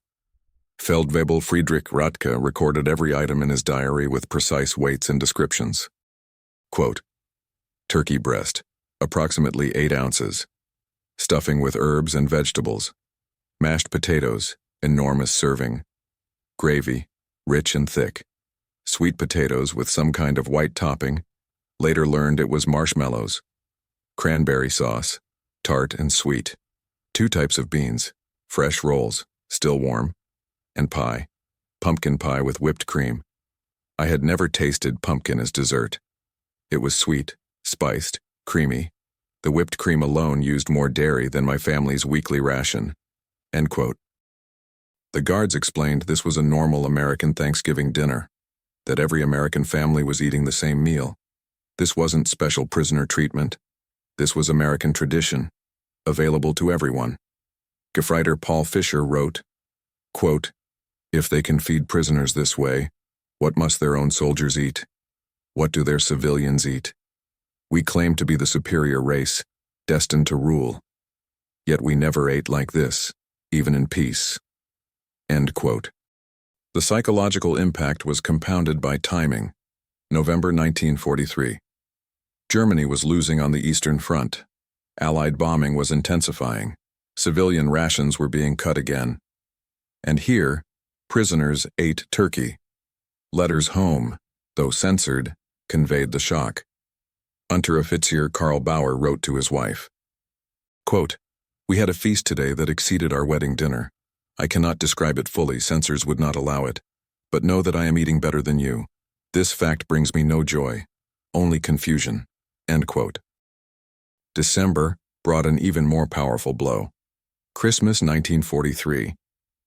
Feldwebel Friedrich Radke recorded every item in his diary with precise weights and descriptions. Quote, turkey breast, approximately 8 ounces. Stuffing with herbs and vegetables. Mashed potatoes, enormous serving. Gravy, rich and thick. Sweet potatoes with some kind of white topping. Later learned it was marshmallows. Cranberry sauce, tart and sweet. 2 types of beans, fresh rolls, still warm. And pie, pumpkin pie with whipped cream. I had never tasted pumpkin as dessert. It was sweet, spiced, creamy. The whipped cream alone used more dairy than my family's weekly ration. End quote. The guards explained this was a normal American Thanksgiving dinner, that every American family was eating the same meal. This wasn't special prisoner treatment. This was American tradition, available to everyone. Gefreiter Paul Fisher wrote, quote, if they can feed prisoners this way, what must their own soldiers eat? What do their civilians eat? We claim to be the superior race, destined to rule. Yet we never ate like this, even in peace. End quote. The psychological impact was compounded by timing. November 1943. Germany was losing on the Eastern Front. Allied bombing was intensifying. Civilian rations were being cut again. And here, prisoners ate turkey. Letters home, though censored, conveyed the shock. Unteroffizier Karl Bauer wrote to his wife, quote, we had a feast today that exceeded our wedding dinner. I cannot describe it fully, censors would not allow it. But know that I am eating better than you. This fact brings me no joy, only confusion. End quote. December brought an even more powerful blow. Christmas 1943.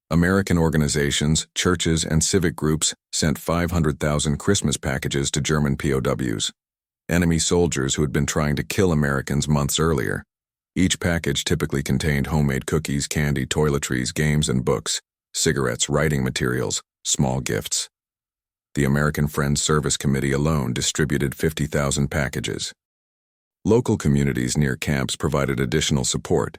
American organizations, churches, and civic groups sent 500,000 Christmas packages to German POWs, enemy soldiers who had been trying to kill Americans months earlier. Each package typically contained homemade cookies, candy, toiletries, games, and books, cigarettes, writing materials, small gifts. The American Friends Service Committee alone distributed 50,000 packages. Local communities near camps provided additional support.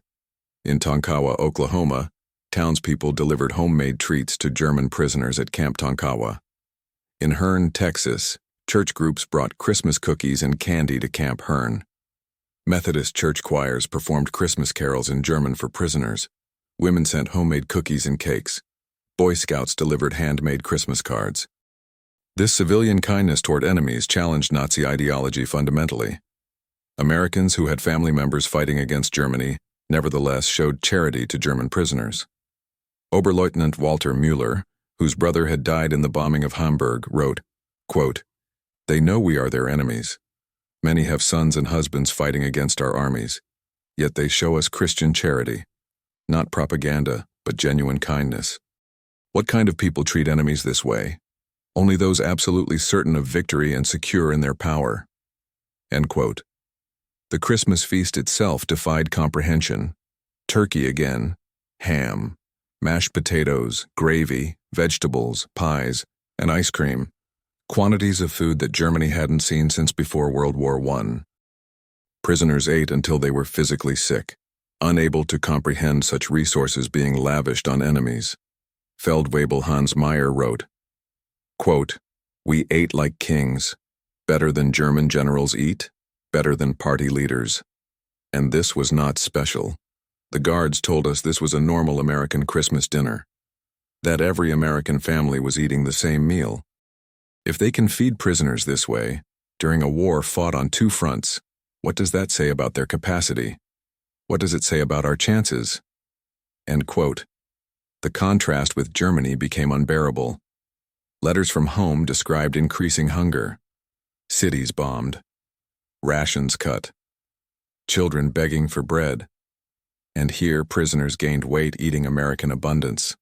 In Tonkawa, Oklahoma, townspeople delivered homemade treats to German prisoners at Camp Tonkawa. In Hearne, Texas, church groups brought Christmas cookies and candy to Camp Hearne. Methodist church choirs performed Christmas carols in German for prisoners. Women sent homemade cookies and cakes. Boy Scouts delivered handmade Christmas cards. This civilian kindness toward enemies challenged Nazi ideology fundamentally. Americans who had family members fighting against Germany nevertheless showed charity to German prisoners. Oberleutnant Walter Mueller, whose brother had died in the bombing of Hamburg, wrote, quote, they know we are their enemies. Many have sons and husbands fighting against our armies, yet they show us Christian charity, not propaganda, but genuine kindness. What kind of people treat enemies this way? Only those absolutely certain of victory and secure in their power. End quote. The Christmas feast itself defied comprehension. Turkey again, ham, mashed potatoes, gravy, vegetables, pies, and ice cream. Quantities of food that Germany hadn't seen since before World War I. Prisoners ate until they were physically sick, unable to comprehend such resources being lavished on enemies. Feldwebel Hans Mueller wrote, quote, we ate like kings, better than German generals eat, better than party leaders. And this was not special. The guards told us this was a normal American Christmas dinner, that every American family was eating the same meal. If they can feed prisoners this way, during a war fought on 2 fronts, what does that say about their capacity? What does it say about our chances? End quote. The contrast with Germany became unbearable. Letters from home described increasing hunger, cities bombed, rations cut, children begging for bread, and here prisoners gained weight eating American abundance.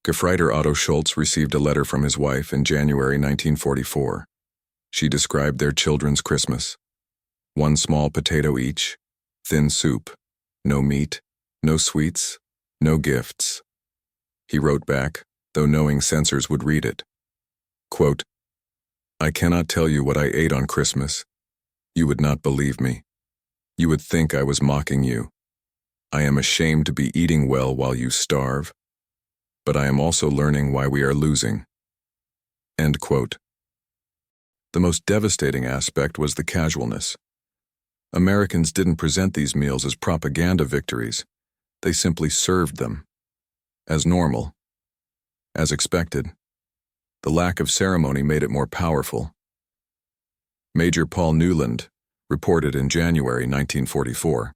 Gefreiter Otto Schultz received a letter from his wife in January 1944. She described their children's Christmas. 1 small potato each, thin soup, no meat, no sweets, no gifts. He wrote back, though knowing censors would read it. Quote, I cannot tell you what I ate on Christmas. You would not believe me. You would think I was mocking you. I am ashamed to be eating well while you starve, but I am also learning why we are losing." End quote. The most devastating aspect was the casualness. Americans didn't present these meals as propaganda victories. They simply served them. As normal. As expected. The lack of ceremony made it more powerful. Major Paul Newland reported in January 1944,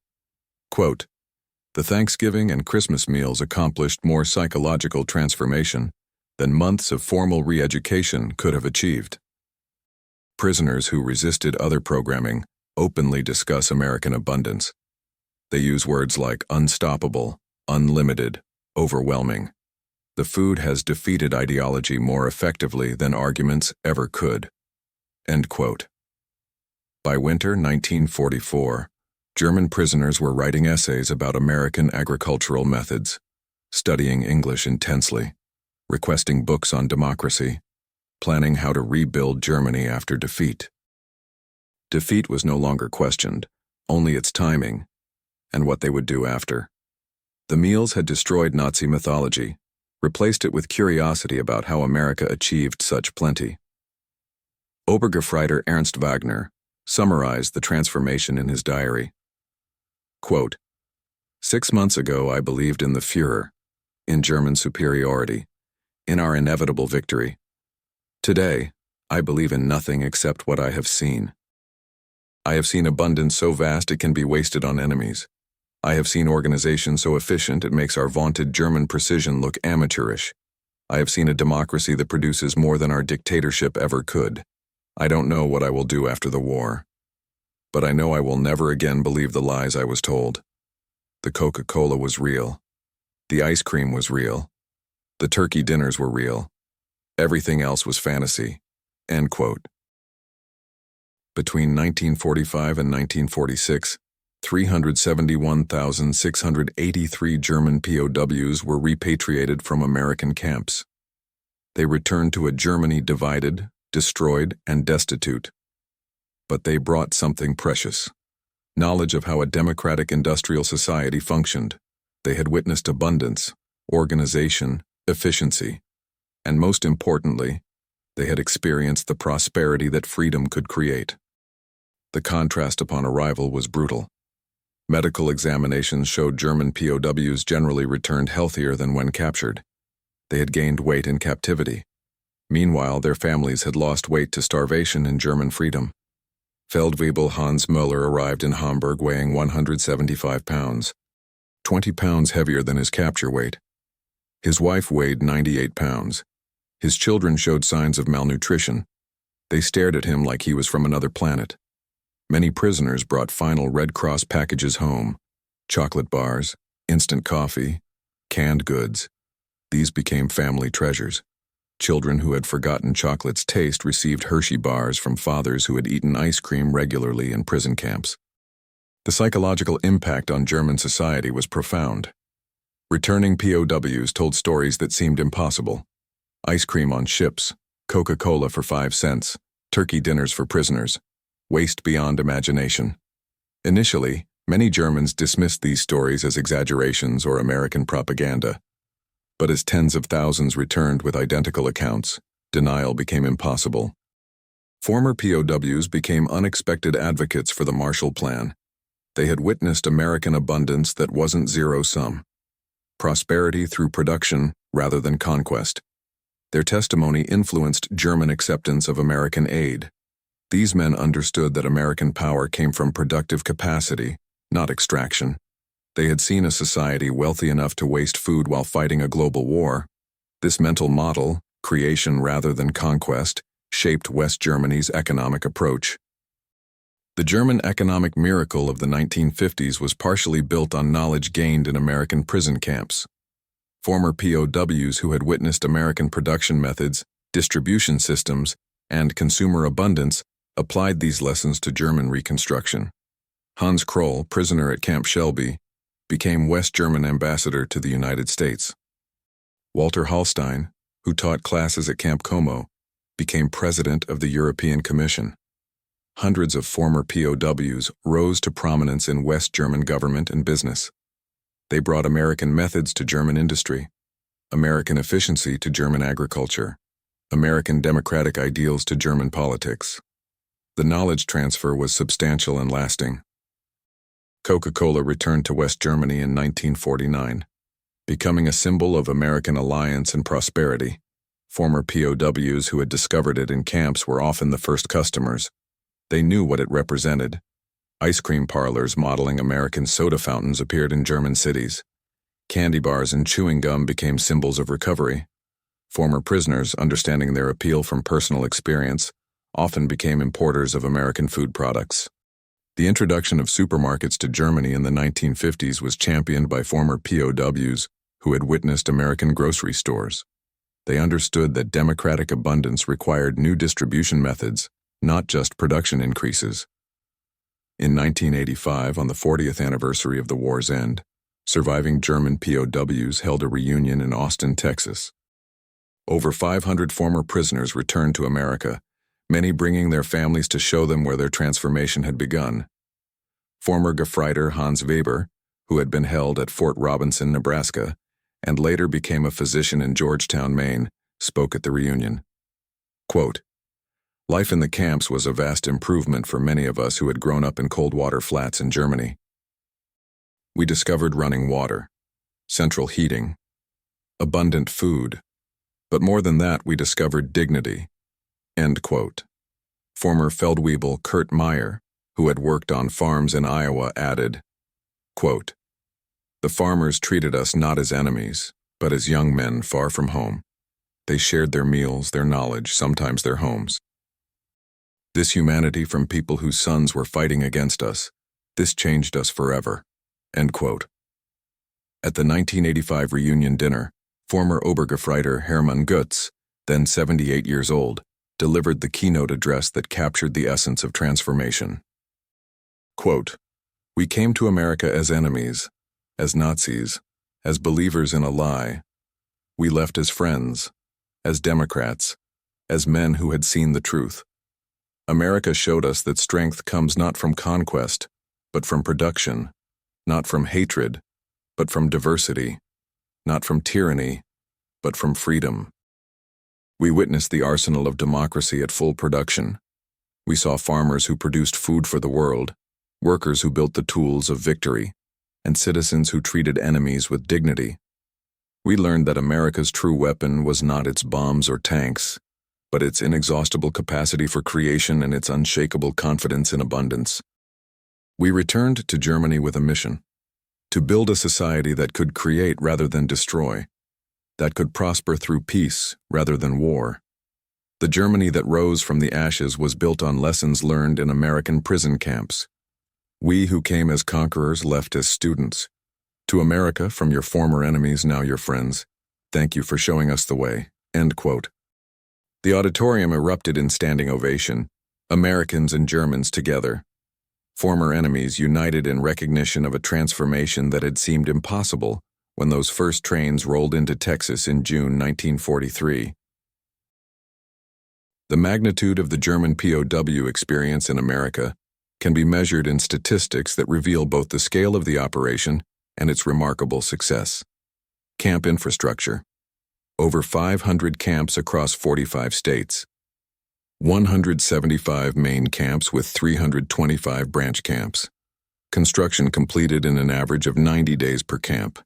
quote, "The Thanksgiving and Christmas meals accomplished more psychological transformation than months of formal re-education could have achieved." Prisoners who resisted other programming openly discuss American abundance. They use words like unstoppable, unlimited, overwhelming. The food has defeated ideology more effectively than arguments ever could. End quote. By winter 1944, German prisoners were writing essays about American agricultural methods, studying English intensely, requesting books on democracy, planning how to rebuild Germany after defeat. Defeat was no longer questioned, only its timing, and what they would do after. The meals had destroyed Nazi mythology, replaced it with curiosity about how America achieved such plenty. Obergefreiter Ernst Wagner summarized the transformation in his diary. Quote, "6 months ago I believed in the Führer, in German superiority, in our inevitable victory. Today, I believe in nothing except what I have seen. I have seen abundance so vast it can be wasted on enemies. I have seen organization so efficient it makes our vaunted German precision look amateurish. I have seen a democracy that produces more than our dictatorship ever could. I don't know what I will do after the war. But I know I will never again believe the lies I was told. The Coca-Cola was real. The ice cream was real. The turkey dinners were real. Everything else was fantasy." End quote. Between 1945 and 1946, 371,683 German POWs were repatriated from American camps. They returned to a Germany divided, destroyed, and destitute. But they brought something precious: knowledge of how a democratic industrial society functioned. They had witnessed abundance, organization, efficiency, and most importantly, they had experienced the prosperity that freedom could create. The contrast upon arrival was brutal. Medical examinations showed German POWs generally returned healthier than when captured. They had gained weight in captivity. Meanwhile, their families had lost weight to starvation in German freedom. Feldwebel Hans Mueller arrived in Hamburg weighing 175 pounds, 20 pounds heavier than his capture weight. His wife weighed 98 pounds. His children showed signs of malnutrition. They stared at him like he was from another planet. Many prisoners brought final Red Cross packages home: chocolate bars, instant coffee, canned goods. These became family treasures. Children who had forgotten chocolate's taste received Hershey bars from fathers who had eaten ice cream regularly in prison camps. The psychological impact on German society was profound. Returning POWs told stories that seemed impossible. Ice cream on ships, Coca-Cola for 5 cents, turkey dinners for prisoners. Waste beyond imagination. Initially, many Germans dismissed these stories as exaggerations or American propaganda. But as tens of thousands returned with identical accounts, denial became impossible. Former POWs became unexpected advocates for the Marshall Plan. They had witnessed American abundance that wasn't zero-sum. Prosperity through production rather than conquest. Their testimony influenced German acceptance of American aid. These men understood that American power came from productive capacity, not extraction. They had seen a society wealthy enough to waste food while fighting a global war. This mental model, creation rather than conquest, shaped West Germany's economic approach. The German economic miracle of the 1950s was partially built on knowledge gained in American prison camps. Former POWs who had witnessed American production methods, distribution systems, and consumer abundance applied these lessons to German reconstruction. Hans Kroll, prisoner at Camp Shelby, became West German ambassador to the United States. Walter Hallstein, who taught classes at Camp Como, became president of the European Commission. Hundreds of former POWs rose to prominence in West German government and business. They brought American methods to German industry, American efficiency to German agriculture, American democratic ideals to German politics. The knowledge transfer was substantial and lasting. Coca-Cola returned to West Germany in 1949, becoming a symbol of American alliance and prosperity. Former POWs who had discovered it in camps were often the first customers. They knew what it represented. Ice cream parlors modeling American soda fountains appeared in German cities. Candy bars and chewing gum became symbols of recovery. Former prisoners, understanding their appeal from personal experience, often became importers of American food products. The introduction of supermarkets to Germany in the 1950s was championed by former POWs who had witnessed American grocery stores. They understood that democratic abundance required new distribution methods, not just production increases. In 1985, on the 40th anniversary of the war's end, surviving German POWs held a reunion in Austin, Texas. Over 500 former prisoners returned to America, many bringing their families to show them where their transformation had begun. Former Gefreiter Hans Weber, who had been held at Fort Robinson, Nebraska, and later became a physician in Georgetown, Maine, spoke at the reunion. Quote, "Life in the camps was a vast improvement for many of us who had grown up in cold water flats in Germany. We discovered running water, central heating, abundant food, but more than that, we discovered dignity." End quote. Former Feldwebel Kurt Meyer, who had worked on farms in Iowa, added, quote, "The farmers treated us not as enemies, but as young men far from home. They shared their meals, their knowledge, sometimes their homes. This humanity from people whose sons were fighting against us, this changed us forever." End quote. At the 1985 reunion dinner, former Obergefreiter Hermann Götz, then 78 years old, delivered the keynote address that captured the essence of transformation. Quote, "We came to America as enemies, as Nazis, as believers in a lie. We left as friends, as Democrats, as men who had seen the truth. America showed us that strength comes not from conquest, but from production, not from hatred, but from diversity, not from tyranny, but from freedom. We witnessed the arsenal of democracy at full production. We saw farmers who produced food for the world, workers who built the tools of victory, and citizens who treated enemies with dignity. We learned that America's true weapon was not its bombs or tanks, but its inexhaustible capacity for creation and its unshakable confidence in abundance. We returned to Germany with a mission: to build a society that could create rather than destroy, that could prosper through peace rather than war. The Germany that rose from the ashes was built on lessons learned in American prison camps. We who came as conquerors left as students. To America, from your former enemies, now your friends, thank you for showing us the way." End quote. The auditorium erupted in standing ovation, Americans and Germans together. Former enemies united in recognition of a transformation that had seemed impossible when those first trains rolled into Texas in June 1943. The magnitude of the German POW experience in America can be measured in statistics that reveal both the scale of the operation and its remarkable success. Camp infrastructure: over 500 camps across 45 states. 175 main camps with 325 branch camps. Construction completed in an average of 90 days per camp.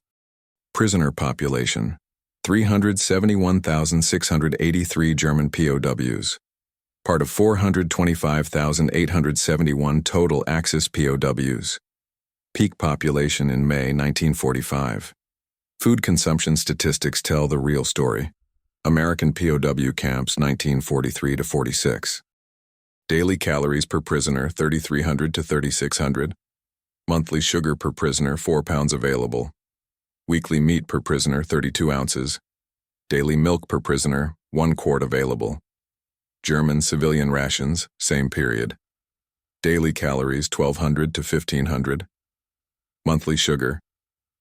Prisoner population: 371,683 German POWs. Part of 425,871 total Axis POWs. Peak population in May 1945. Food consumption statistics tell the real story. American POW camps 1943 to 46. Daily calories per prisoner 3,300 to 3,600. Monthly sugar per prisoner 4 pounds available. Weekly meat per prisoner 32 ounces. Daily milk per prisoner 1 quart available. German civilian rations, same period. Daily calories 1,200 to 1,500. Monthly sugar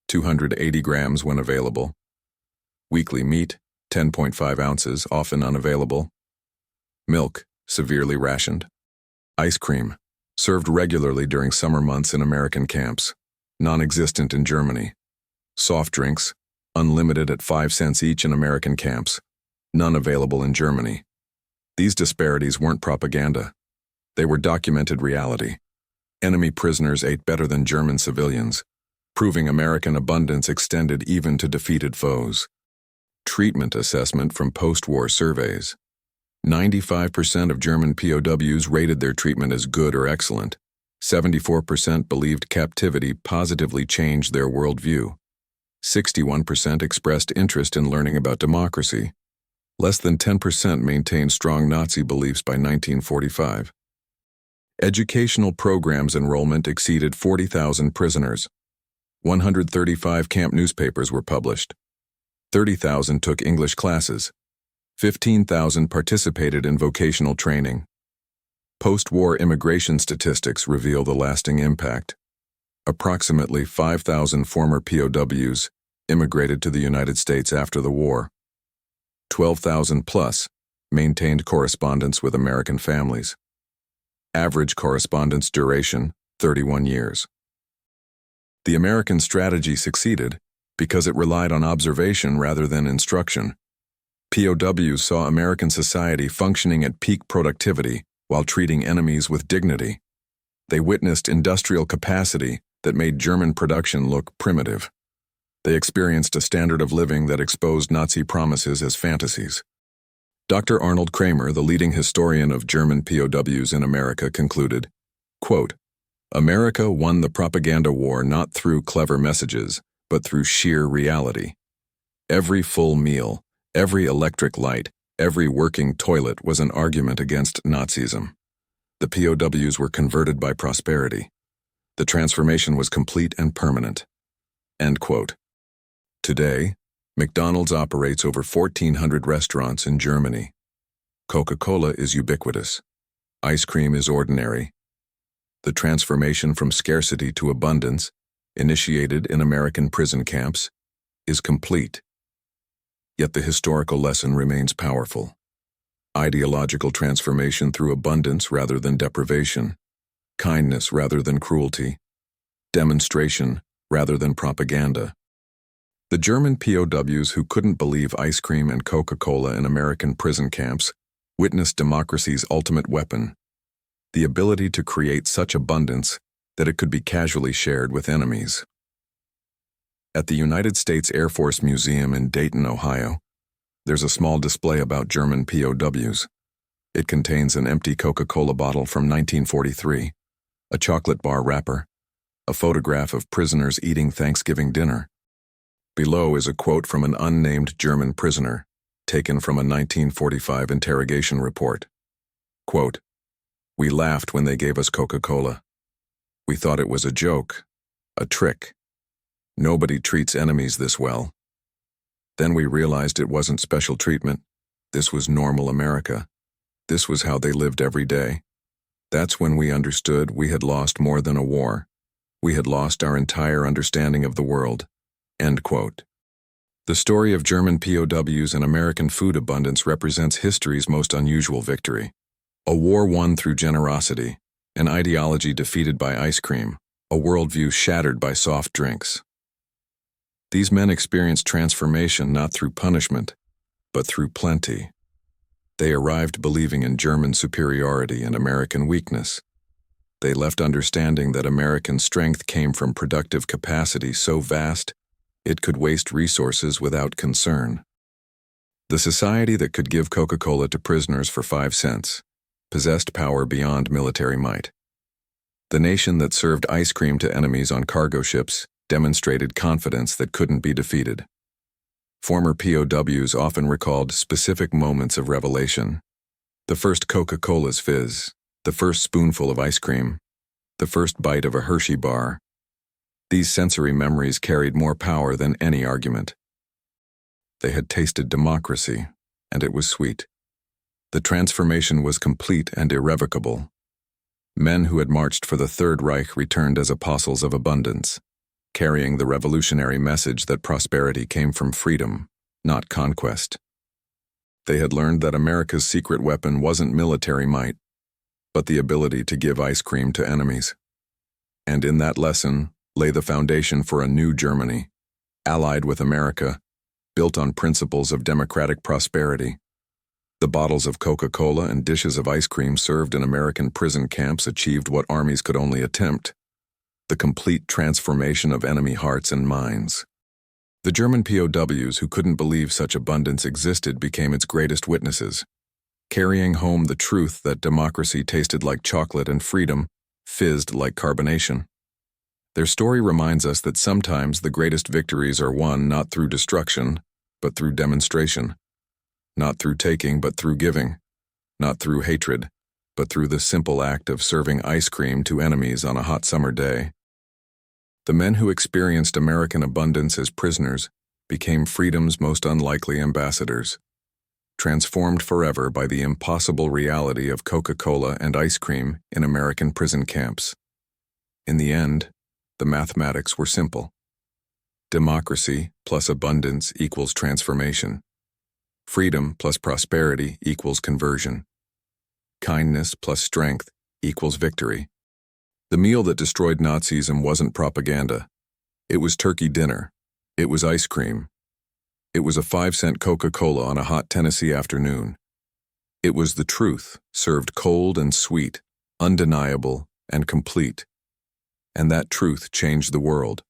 280 grams when available. Weekly meat 10.5 ounces, often unavailable. Milk, severely rationed. Ice cream, served regularly during summer months in American camps, non-existent in Germany. Soft drinks, unlimited at 5 cents each in American camps, none available in Germany. These disparities weren't propaganda. They were documented reality. Enemy prisoners ate better than German civilians, proving American abundance extended even to defeated foes. Treatment assessment from post-war surveys. 95% of German POWs rated their treatment as good or excellent. 74% believed captivity positively changed their worldview. 61% expressed interest in learning about democracy. Less than 10% maintained strong Nazi beliefs by 1945. Educational programs enrollment exceeded 40,000 prisoners. 135 camp newspapers were published. 30,000 took English classes. 15,000 participated in vocational training. Post-war immigration statistics reveal the lasting impact. Approximately 5,000 former POWs immigrated to the United States after the war. 12,000 plus maintained correspondence with American families. Average correspondence duration, 31 years. The American strategy succeeded because it relied on observation rather than instruction. POWs saw American society functioning at peak productivity while treating enemies with dignity. They witnessed industrial capacity that made German production look primitive. They experienced a standard of living that exposed Nazi promises as fantasies. Dr. Arnold Kramer, the leading historian of German POWs in America, concluded, quote, "America won the propaganda war not through clever messages, but through sheer reality. Every full meal, every electric light, every working toilet was an argument against Nazism. The POWs were converted by prosperity. The transformation was complete and permanent." End quote. Today, McDonald's operates over 1,400 restaurants in Germany. Coca-Cola is ubiquitous. Ice cream is ordinary. The transformation from scarcity to abundance, initiated in American prison camps, is complete. Yet the historical lesson remains powerful. Ideological transformation through abundance rather than deprivation, kindness rather than cruelty, demonstration rather than propaganda. The German POWs who couldn't believe ice cream and Coca-Cola in American prison camps witnessed democracy's ultimate weapon, the ability to create such abundance that it could be casually shared with enemies. At the United States Air Force Museum in Dayton, Ohio, there's a small display about German POWs. It contains an empty Coca-Cola bottle from 1943, a chocolate bar wrapper, a photograph of prisoners eating Thanksgiving dinner. Below is a quote from an unnamed German prisoner, taken from a 1945 interrogation report. Quote, "We laughed when they gave us Coca-Cola. We thought it was a joke, a trick. Nobody treats enemies this well. Then we realized it wasn't special treatment. This was normal America. This was how they lived every day. That's when we understood we had lost more than a war. We had lost our entire understanding of the world." End quote. The story of German POWs and American food abundance represents history's most unusual victory. A war won through generosity, an ideology defeated by ice cream, a worldview shattered by soft drinks. These men experienced transformation not through punishment, but through plenty. They arrived believing in German superiority and American weakness. They left understanding that American strength came from productive capacity so vast it could waste resources without concern. The society that could give Coca-Cola to prisoners for 5 cents possessed power beyond military might. The nation that served ice cream to enemies on cargo ships demonstrated confidence that couldn't be defeated. Former POWs often recalled specific moments of revelation. The first Coca-Cola's fizz, the first spoonful of ice cream, the first bite of a Hershey bar. These sensory memories carried more power than any argument. They had tasted democracy, and it was sweet. The transformation was complete and irrevocable. Men who had marched for the Third Reich returned as apostles of abundance, carrying the revolutionary message that prosperity came from freedom, not conquest. They had learned that America's secret weapon wasn't military might, but the ability to give ice cream to enemies. And in that lesson lay the foundation for a new Germany, allied with America, built on principles of democratic prosperity. The bottles of Coca-Cola and dishes of ice cream served in American prison camps achieved what armies could only attempt: the complete transformation of enemy hearts and minds. The German POWs who couldn't believe such abundance existed became its greatest witnesses, carrying home the truth that democracy tasted like chocolate and freedom fizzed like carbonation. Their story reminds us that sometimes the greatest victories are won not through destruction, but through demonstration. Not through taking, but through giving. Not through hatred, but through the simple act of serving ice cream to enemies on a hot summer day. The men who experienced American abundance as prisoners became freedom's most unlikely ambassadors, transformed forever by the impossible reality of Coca-Cola and ice cream in American prison camps. In the end, the mathematics were simple. Democracy plus abundance equals transformation. Freedom plus prosperity equals conversion. Kindness plus strength equals victory. The meal that destroyed Nazism wasn't propaganda. It was turkey dinner. It was ice cream. It was a 5-cent Coca-Cola on a hot Tennessee afternoon. It was the truth, served cold and sweet, undeniable and complete. And that truth changed the world.